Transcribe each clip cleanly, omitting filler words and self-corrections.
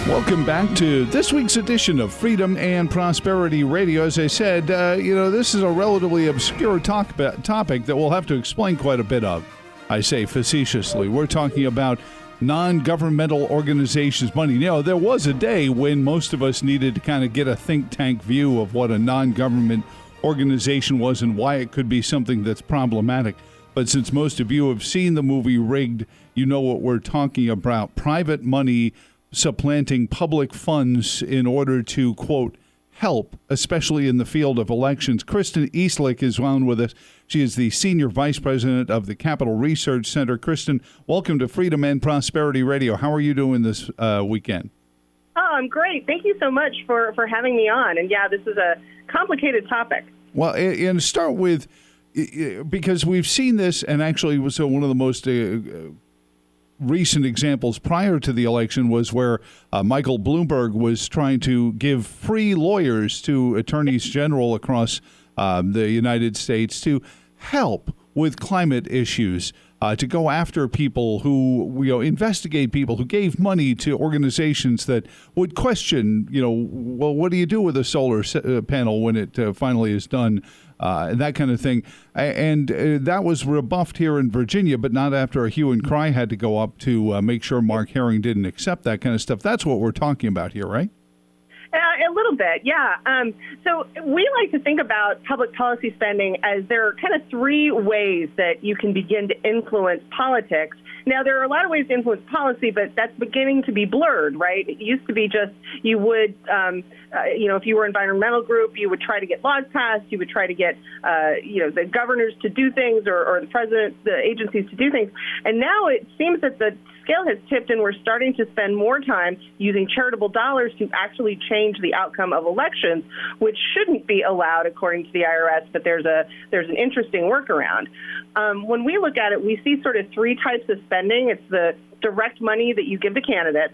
Welcome back to this week's edition of Freedom and Prosperity Radio. As I said, this is a relatively obscure topic that we'll have to explain quite a bit of, I say facetiously. We're talking about non-governmental organizations' money. There was a day when most of us needed to kind of get a think tank view of what a non-government organization was and why it could be something that's problematic. But since most of you have seen the movie Rigged, you know what we're talking about. Private money supplanting public funds in order to, quote, help, especially in the field of elections. Kristen Eastlick is on with us. She is the Senior Vice President of the Capital Research Center. Kristen, welcome to Freedom and Prosperity Radio. How are you doing this weekend? Oh, I'm great. Thank you so much for having me on. And yeah, this is a complicated topic. Well, and start with, because we've seen this, and actually was one of the most recent examples prior to the election was where Michael Bloomberg was trying to give free lawyers to attorneys general across the United States to help with climate issues, to go after people who, investigate people who gave money to organizations that would question, well, what do you do with a solar panel when it finally is done? That kind of thing. And that was rebuffed here in Virginia, but not after a hue and cry had to go up to make sure Mark Herring didn't accept that kind of stuff. That's what we're talking about here, right? A little bit, yeah. So we like to think about public policy spending as there are kind of three ways that you can begin to influence politics. Now, there are a lot of ways to influence policy, but that's beginning to be blurred, right? It used to be just you would, if you were an environmental group, you would try to get laws passed, you would try to get, the governors to do things or the president, the agencies to do things. And now it seems that the scale has tipped and we're starting to spend more time using charitable dollars to actually change the outcome of elections, which shouldn't be allowed according to the IRS, but there's an interesting workaround. When we look at it, we see sort of three types of spending. It's the direct money that you give to candidates.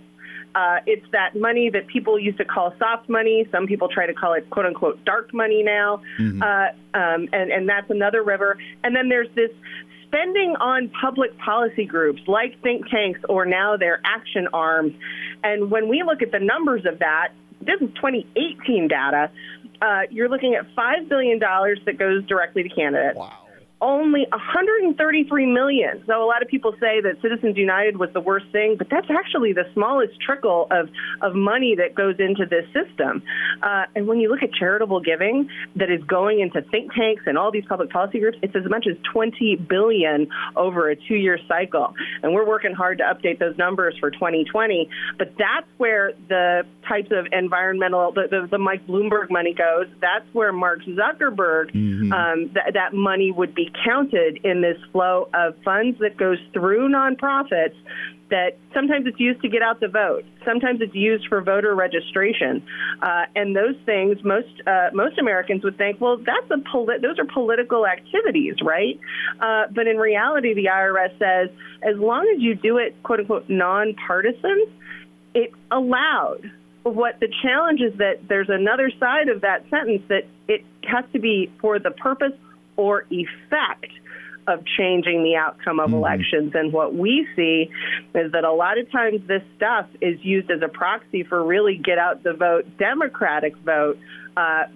It's that money that people used to call soft money. Some people try to call it, quote unquote, dark money now. Mm-hmm. And that's another river. And then there's this spending on public policy groups like think tanks or now their action arms. And when we look at the numbers of that, this is 2018 data, you're looking at $5 billion that goes directly to candidates. Wow. Only $133 million. So a lot of people say that Citizens United was the worst thing, but that's actually the smallest trickle of money that goes into this system. And when you look at charitable giving that is going into think tanks and all these public policy groups, it's as much as $20 billion over a 2-year cycle. And we're working hard to update those numbers for 2020. But that's where the types of environmental, the Mike Bloomberg money goes. That's where Mark Zuckerberg, that money would be counted in this flow of funds that goes through nonprofits that sometimes it's used to get out the vote. Sometimes it's used for voter registration. And those things, most Americans would think, well, those are political activities, right? But in reality, the IRS says, as long as you do it, quote unquote, nonpartisan, it's allowed. What the challenge is that there's another side of that sentence that it has to be for the purpose or effect of changing the outcome of elections. And what we see is that a lot of times this stuff is used as a proxy for really get out the vote, Democratic vote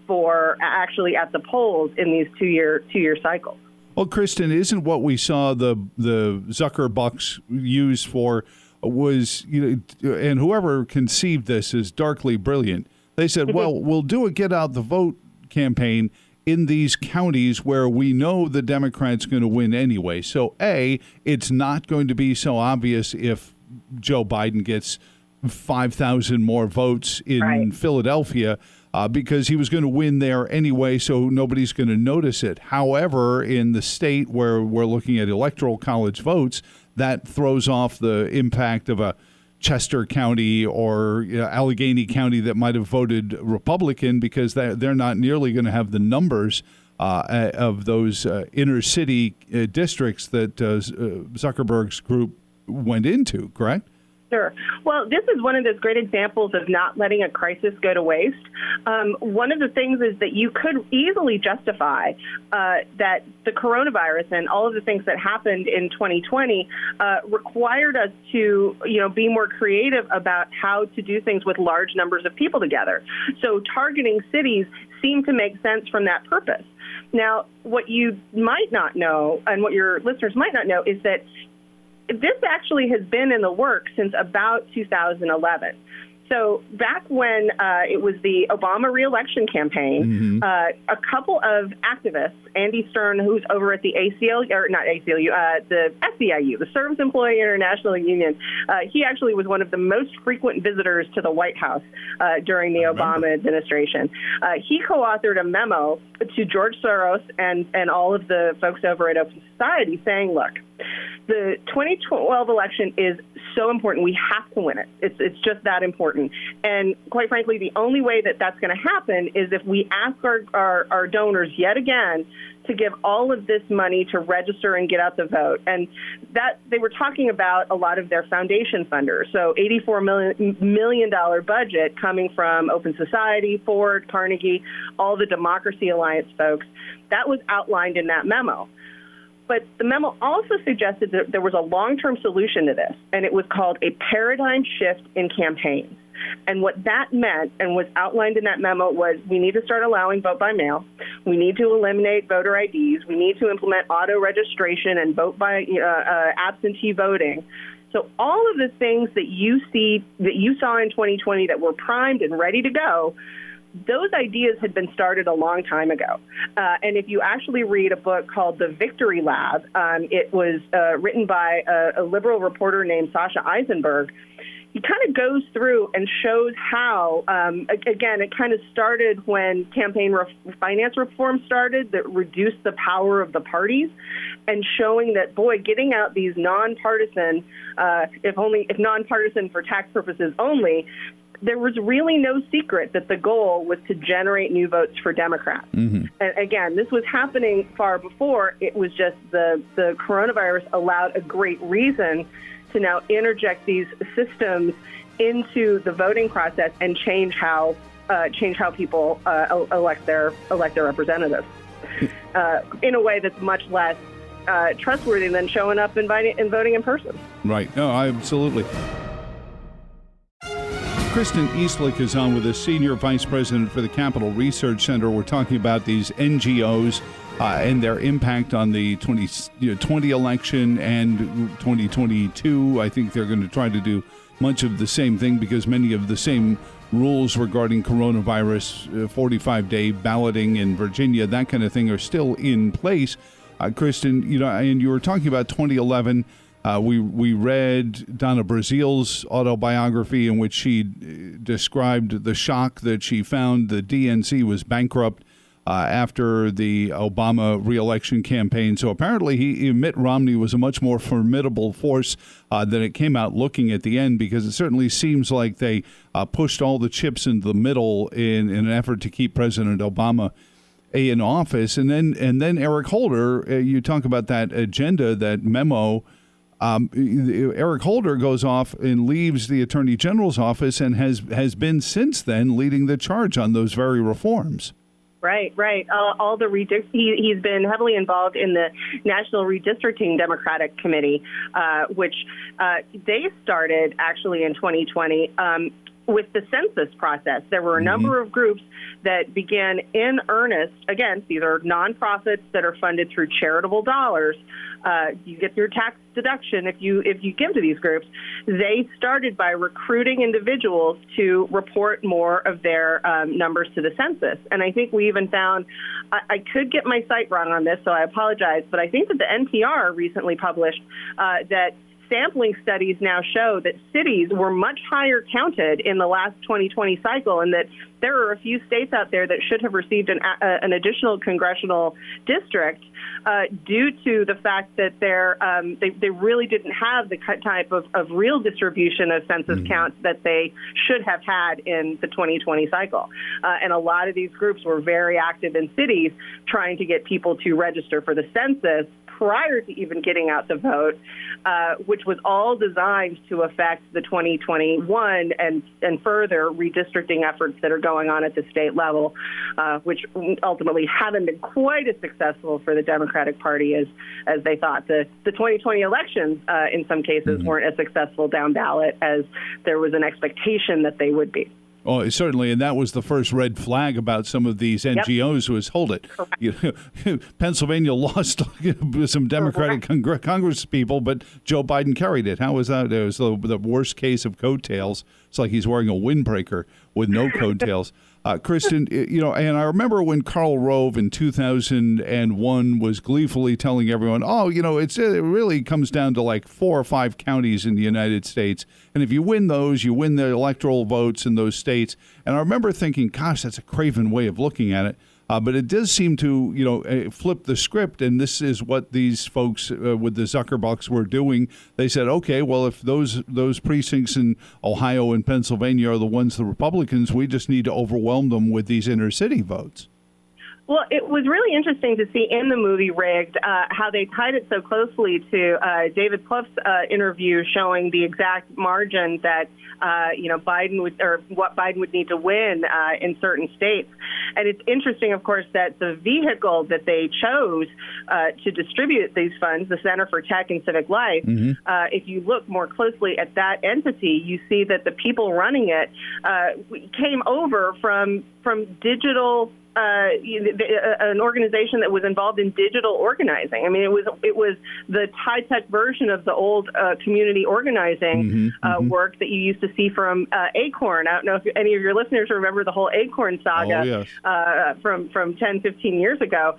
for actually at the polls in these two-year cycles. Well, Kristen, isn't what we saw the Zucker bucks used for was, and whoever conceived this is darkly brilliant. They said, well, we'll do a get out the vote campaign in these counties where we know the Democrat's going to win anyway. So, A, it's not going to be so obvious if Joe Biden gets 5,000 more votes in Philadelphia because he was going to win there anyway, so nobody's going to notice it. However, in the state where we're looking at electoral college votes, that throws off the impact of a Chester County or Allegheny County that might have voted Republican because they're not nearly going to have the numbers of those inner city districts that Zuckerberg's group went into, correct? Sure. Well, this is one of those great examples of not letting a crisis go to waste. One of the things is that you could easily justify that the coronavirus and all of the things that happened in 2020 required us to, be more creative about how to do things with large numbers of people together. So targeting cities seemed to make sense from that purpose. Now, what you might not know, and what your listeners might not know, is that this actually has been in the works since about 2011. So back when it was the Obama reelection campaign, a couple of activists, Andy Stern, who's over at the ACLU, or not ACLU, the SEIU, the Service Employee International Union, he actually was one of the most frequent visitors to the White House during the Obama administration. He co-authored a memo to George Soros and all of the folks over at Open Society saying, look, the 2012 election is so important. We have to win it. It's just that important. And quite frankly, the only way that that's going to happen is if we ask our donors yet again to give all of this money to register and get out the vote. And that they were talking about a lot of their foundation funders. So $84 million budget coming from Open Society, Ford, Carnegie, all the Democracy Alliance folks. That was outlined in that memo. But the memo also suggested that there was a long-term solution to this, and it was called a paradigm shift in campaigns. And what that meant and was outlined in that memo was we need to start allowing vote by mail. We need to eliminate voter IDs. We need to implement auto registration and vote by absentee voting. So all of the things that you saw in 2020 that were primed and ready to go, those ideas had been started a long time ago. And if you actually read a book called The Victory Lab, it was written by a liberal reporter named Sasha Eisenberg. He kind of goes through and shows how, again, it kind of started when campaign finance reform started that reduced the power of the parties, and showing that, boy, getting out these nonpartisan, if nonpartisan for tax purposes only, there was really no secret that the goal was to generate new votes for Democrats. And again, this was happening far before. It was just the coronavirus allowed a great reason to now interject these systems into the voting process and change how people elect their representatives in a way that's much less trustworthy than showing up and voting in person. Right. No, absolutely. Kristen Eastlick is on with us, Senior Vice President for the Capital Research Center. We're talking about these NGOs and their impact on the 2020 election and 2022. I think they're going to try to do much of the same thing because many of the same rules regarding coronavirus, 45-day balloting in Virginia, that kind of thing are still in place. Kristen, and you were talking about 2011. We read Donna Brazil's autobiography in which she described the shock that she found the DNC was bankrupt after the Obama reelection campaign. So apparently Mitt Romney was a much more formidable force than it came out looking at the end, because it certainly seems like they pushed all the chips into the middle in an effort to keep President Obama in office. And then Eric Holder, you talk about that agenda, that memo. Eric Holder goes off and leaves the Attorney General's office and has been since then leading the charge on those very reforms. Right. All the he's been heavily involved in the National Redistricting Democratic Committee, which they started actually in 2020. With the census process, there were a number of groups that began in earnest. Again, these are nonprofits that are funded through charitable dollars. You get your tax deduction if you give to these groups. They started by recruiting individuals to report more of their numbers to the census. And I think we even found, I could get my site wrong on this, so I apologize, but I think that the NPR recently published that sampling studies now show that cities were much higher counted in the last 2020 cycle, and that there are a few states out there that should have received an additional congressional district due to the fact that they really didn't have the type of real distribution of census counts that they should have had in the 2020 cycle. And a lot of these groups were very active in cities trying to get people to register for the census prior to even getting out the vote, which was all designed to affect the 2021 and further redistricting efforts that are going on at the state level, which ultimately haven't been quite as successful for the Democratic Party as they thought. The 2020 elections, in some cases, weren't as successful down ballot as there was an expectation that they would be. Oh, certainly, and that was the first red flag about some of these NGOs was, hold it, Pennsylvania lost some Democratic Congress people, but Joe Biden carried it. How was that? It was the worst case of coattails. It's like he's wearing a windbreaker with no coattails. Kristen, and I remember when Karl Rove in 2001 was gleefully telling everyone, it really comes down to like 4 or 5 counties in the United States. And if you win those, you win the electoral votes in those states. And I remember thinking, gosh, that's a craven way of looking at it. But it does seem to, flip the script, and this is what these folks with the Zuckerbucks were doing. They said, okay, well, if those precincts in Ohio and Pennsylvania are the ones the Republicans, we just need to overwhelm them with these inner city votes. Well, it was really interesting to see in the movie Rigged how they tied it so closely to David Plouffe's interview showing the exact margin that Biden would, or what Biden would need to win in certain states. And it's interesting, of course, that the vehicle that they chose to distribute these funds, the Center for Tech and Civic Life, if you look more closely at that entity, you see that the people running it came over from digital. An organization that was involved in digital organizing. I mean, it was the high-tech version of the old community organizing work that you used to see from Acorn. I don't know if any of your listeners remember the whole Acorn saga from 10, 15 years ago.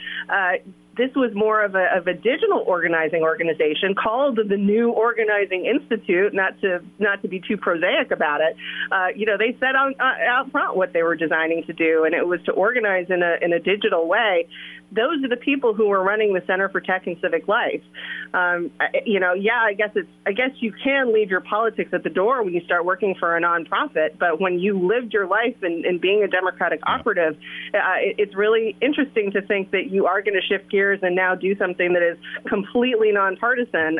This was more of a digital organizing organization called the New Organizing Institute. Not to be too prosaic about it, they said out front what they were designing to do, and it was to organize in a digital way. Those are the people who were running the Center for Tech and Civic Life. I guess you can leave your politics at the door when you start working for a nonprofit, but when you lived your life in being a Democratic operative, it's really interesting to think that you are going to shift gears and now do something that is completely nonpartisan.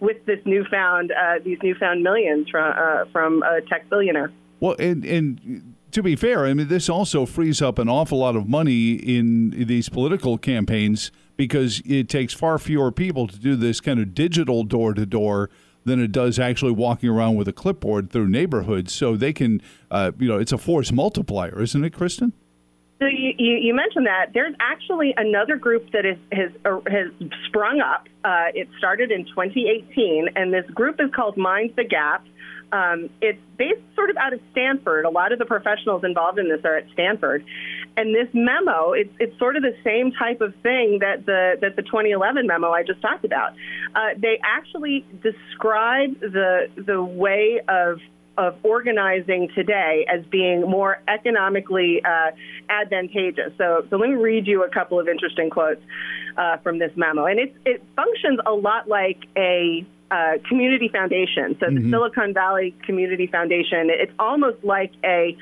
With this these newfound millions from a tech billionaire. Well, and to be fair, I mean, this also frees up an awful lot of money in these political campaigns because it takes far fewer people to do this kind of digital door-to-door than it does actually walking around with a clipboard through neighborhoods. So they can, it's a force multiplier, isn't it, Kristen? So you mentioned that. There's actually another group that has sprung up. It started in 2018, and this group is called Mind the Gap. It's based sort of out of Stanford. A lot of the professionals involved in this are at Stanford. And this memo, it's sort of the same type of thing that the 2011 memo I just talked about. They actually describe the way of organizing today as being more economically advantageous. So let me read you a couple of interesting quotes from this memo. And it functions a lot like a community foundation. So the Silicon Valley Community Foundation, it's almost like a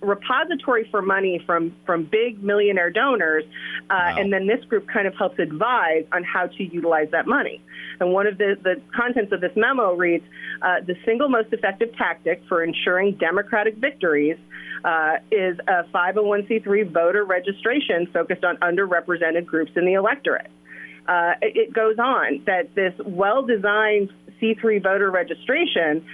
repository for money from big millionaire donors. And then this group kind of helps advise on how to utilize that money. And one of the contents of this memo reads, the single most effective tactic for ensuring democratic victories is a 501c3 voter registration focused on underrepresented groups in the electorate. It goes on that this well-designed C3 voter registration,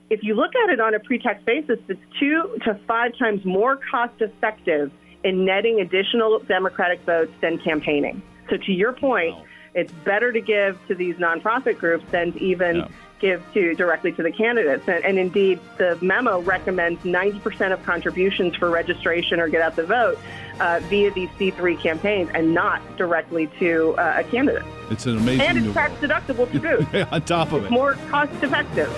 if you look at it on a pre-tax basis, it's 2 to 5 times more cost-effective in netting additional Democratic votes than campaigning. So to your point, it's better to give to these nonprofit groups than to even give directly to the candidates. And indeed, the memo recommends 90% of contributions for registration or get out the vote via these C3 campaigns and not directly to a candidate. It's an amazing And it's tax deductible to boot. On top of it. More cost effective.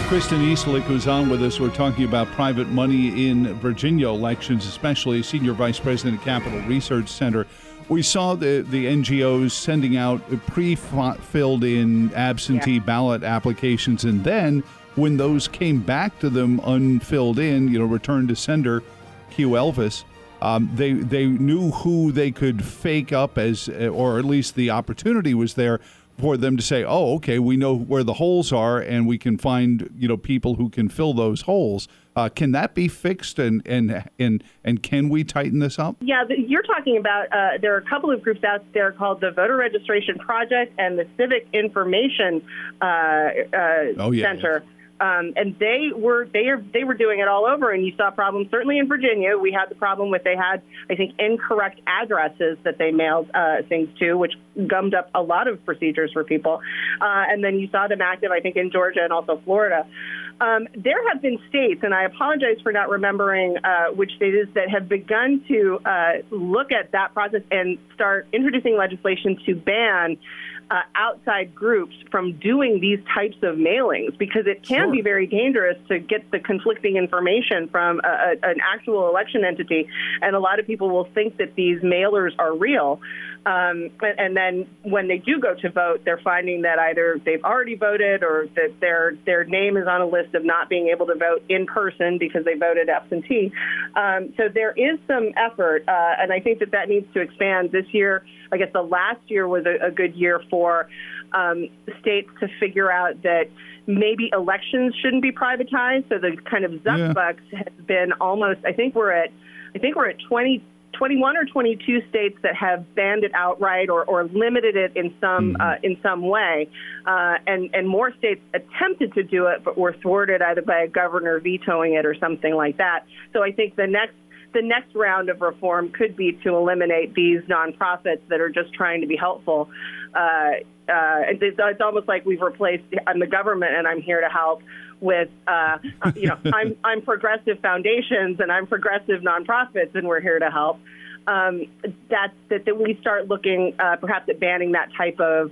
Kristen Eastlick, who's on with us, we're talking about private money in Virginia elections, especially Senior Vice President at Capital Research Center. We saw the NGOs sending out pre-filled in absentee ballot applications, and then when those came back to them unfilled in, return to sender, Q Elvis, They knew who they could fake up as, or at least the opportunity was there for them to say, oh, okay, we know where the holes are and we can find, people who can fill those holes. Can that be fixed and can we tighten this up? Yeah, you're talking about, there are a couple of groups out there called the Voter Registration Project and the Civic Information Center. And they were doing it all over, and you saw problems. Certainly in Virginia, we had the problem with they had, I think, incorrect addresses that they mailed things to, which gummed up a lot of procedures for people. And then you saw them active, I think, in Georgia and also Florida. There have been states, and I apologize for not remembering which state it is, that have begun to look at that process and start introducing legislation to ban outside groups from doing these types of mailings, because it can be very dangerous to get the conflicting information from an actual election entity. And a lot of people will think that these mailers are real. And then when they do go to vote, they're finding that either they've already voted or that their name is on a list of not being able to vote in person because they voted absentee. So there is some effort, and I think that needs to expand this year. I guess the last year was a good year for states to figure out that maybe elections shouldn't be privatized. So the kind of Zuck bucks has been almost, I think we're at 21 or 22 states that have banned it outright or limited it in some way, and more states attempted to do it but were thwarted either by a governor vetoing it or something like that. So I think the next round of reform could be to eliminate these nonprofits that are just trying to be helpful. It's almost like we've replaced I'm the government and I'm here to help with, I'm progressive foundations and I'm progressive nonprofits and we're here to help. That we start looking perhaps at banning that type of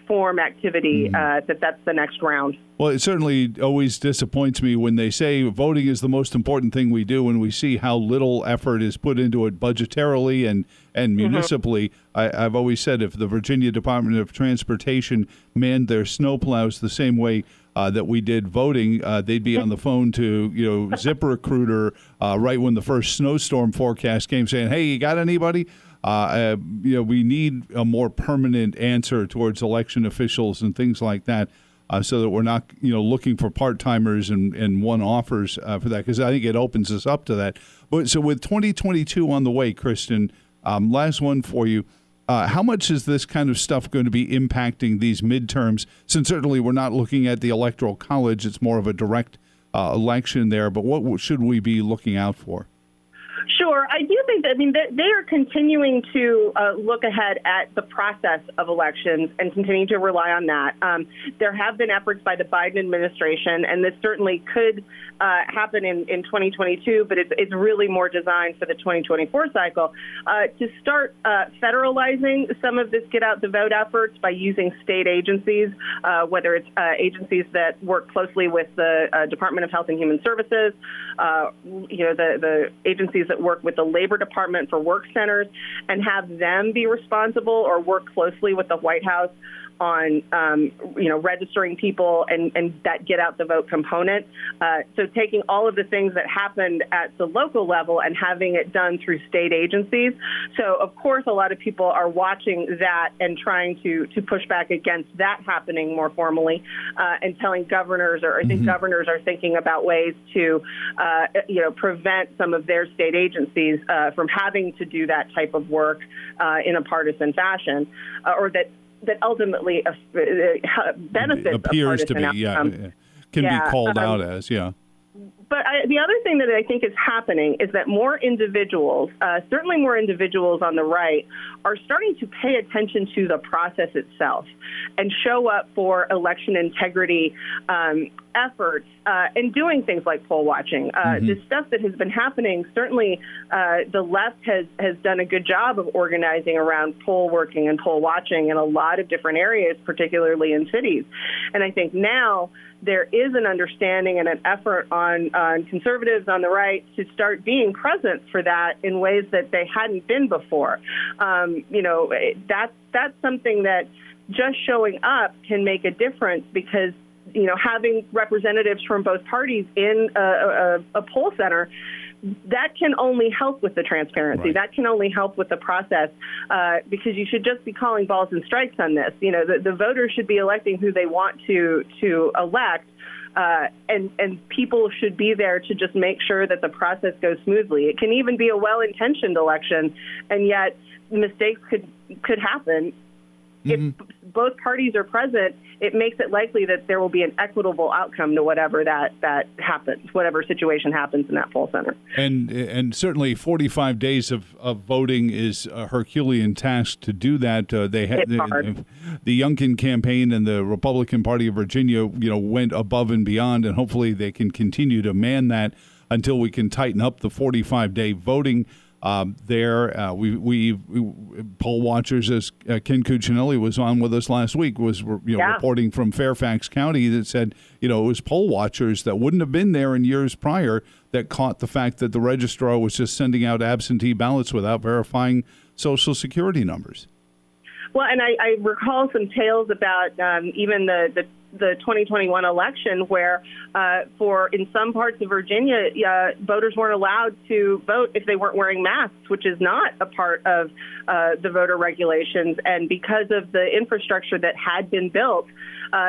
form activity, that's the next round. Well, it certainly always disappoints me when they say voting is the most important thing we do, and we see how little effort is put into it budgetarily and municipally. I've always said if the Virginia Department of Transportation manned their snowplows the same way that we did voting, they'd be on the phone to ZipRecruiter right when the first snowstorm forecast came, saying, "Hey, you got anybody?" We need a more permanent answer towards election officials and things like that, so that we're not looking for part-timers and one-offers for that, because I think it opens us up to that. But so with 2022 on the way, Kristen, last one for you. How much is this kind of stuff going to be impacting these midterms? Since certainly we're not looking at the Electoral College, it's more of a direct election there. But what should we be looking out for? Sure. I do think that, they are continuing to look ahead at the process of elections and continue to rely on that. There have been efforts by the Biden administration, and this certainly could happen in 2022, but it's really more designed for the 2024 cycle, to start federalizing some of this get out the vote efforts by using state agencies, whether it's agencies that work closely with the Department of Health and Human Services, the agencies that work with the Labor Department for work centers, and have them be responsible or work closely with the White House on, registering people and that get out the vote component. So taking all of the things that happened at the local level and having it done through state agencies. So, of course, a lot of people are watching that and trying to push back against that happening more formally, and telling governors, or I think governors are thinking about ways to, prevent some of their state agencies from having to do that type of work in a partisan fashion, or that ultimately benefits appears to be, can be called out as, But the other thing that I think is happening is that more individuals, certainly more individuals on the right, are starting to pay attention to the process itself and show up for election integrity efforts and doing things like poll watching. The stuff that has been happening, certainly the left has done a good job of organizing around poll working and poll watching in a lot of different areas, particularly in cities. And I think now there is an understanding and an effort on conservatives on the right to start being present for that in ways that they hadn't been before. That's something that just showing up can make a difference, because having representatives from both parties in a poll center that can only help with the transparency. Right. That can only help with the process, because you should just be calling balls and strikes on this. The voters should be electing who they want to elect. And people should be there to just make sure that the process goes smoothly. It can even be a well-intentioned election, and yet mistakes could happen. If both parties are present, it makes it likely that there will be an equitable outcome to whatever that happens, whatever situation happens in that poll center. And certainly 45 days of voting is a Herculean task to do that. It's hard. The Youngkin campaign and the Republican Party of Virginia, went above and beyond, and hopefully they can continue to man that until we can tighten up the 45-day voting. We poll watchers, as Ken Cuccinelli was on with us last week, was reporting from Fairfax County that said it was poll watchers that wouldn't have been there in years prior that caught the fact that the registrar was just sending out absentee ballots without verifying Social Security numbers. Well, and I recall some tales about even the 2021 election where in some parts of Virginia, voters weren't allowed to vote if they weren't wearing masks, which is not a part of the voter regulations. And because of the infrastructure that had been built,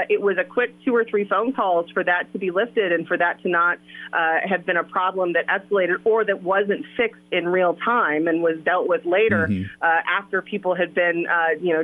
it was a quick 2 or 3 phone calls for that to be lifted and for that to not have been a problem that escalated or that wasn't fixed in real time and was dealt with later after people had been,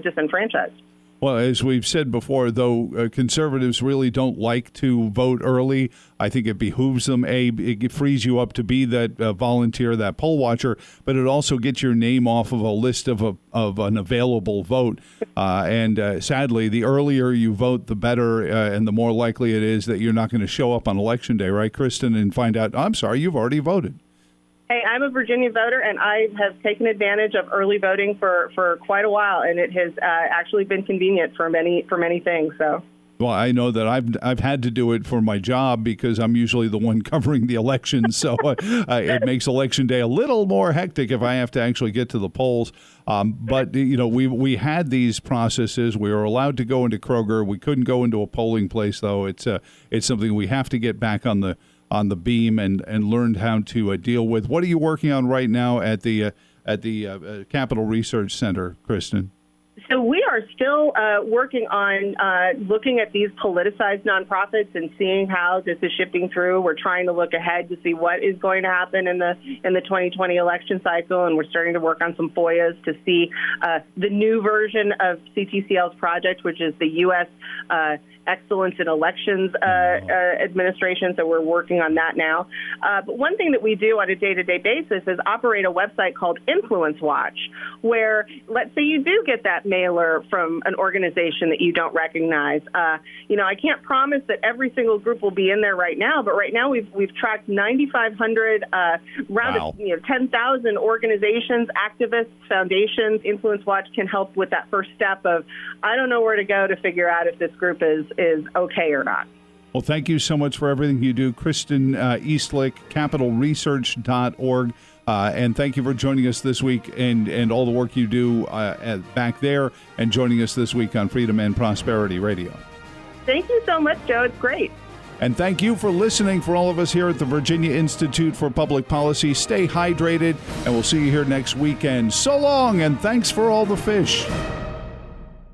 disenfranchised. Well, as we've said before, though, conservatives really don't like to vote early. I think it behooves them. It frees you up to be that volunteer, that poll watcher, but it also gets your name off of a list of an available vote. And sadly, the earlier you vote, the better, and the more likely it is that you're not going to show up on Election Day, right, Kristen, and find out, I'm sorry, you've already voted. Hey, I'm a Virginia voter, and I have taken advantage of early voting for quite a while, and it has actually been convenient for many things. So. Well, I know that I've had to do it for my job because I'm usually the one covering the election, so it makes Election Day a little more hectic if I have to actually get to the polls. But we had these processes. We were allowed to go into Kroger. We couldn't go into a polling place, though. It's something we have to get back on the beam and learned how to deal with. What are you working on right now at the Capital Research Center, Kristen? So we are still working on looking at these politicized nonprofits and seeing how this is shifting through. We're trying to look ahead to see what is going to happen in the 2020 election cycle, and we're starting to work on some FOIAs to see the new version of CTCL's project, which is the U.S. Excellence in Elections Administration, so we're working on that now. But one thing that we do on a day-to-day basis is operate a website called Influence Watch, where let's say you do get that mailer from an organization that you don't recognize. I can't promise that every single group will be in there right now, but right now we've tracked 9,500, Wow. 10,000 organizations, activists, foundations. Influence Watch can help with that first step of, I don't know where to go to figure out if this group is okay or not. Well, thank you so much for everything you do. Kristen Eastlick, capitalresearch.org. And thank you for joining us this week and all the work you do back there and joining us this week on Freedom and Prosperity Radio. Thank you so much, Joe. It's great. And thank you for listening. For all of us here at the Virginia Institute for Public Policy, stay hydrated, and we'll see you here next weekend. So long, and thanks for all the fish.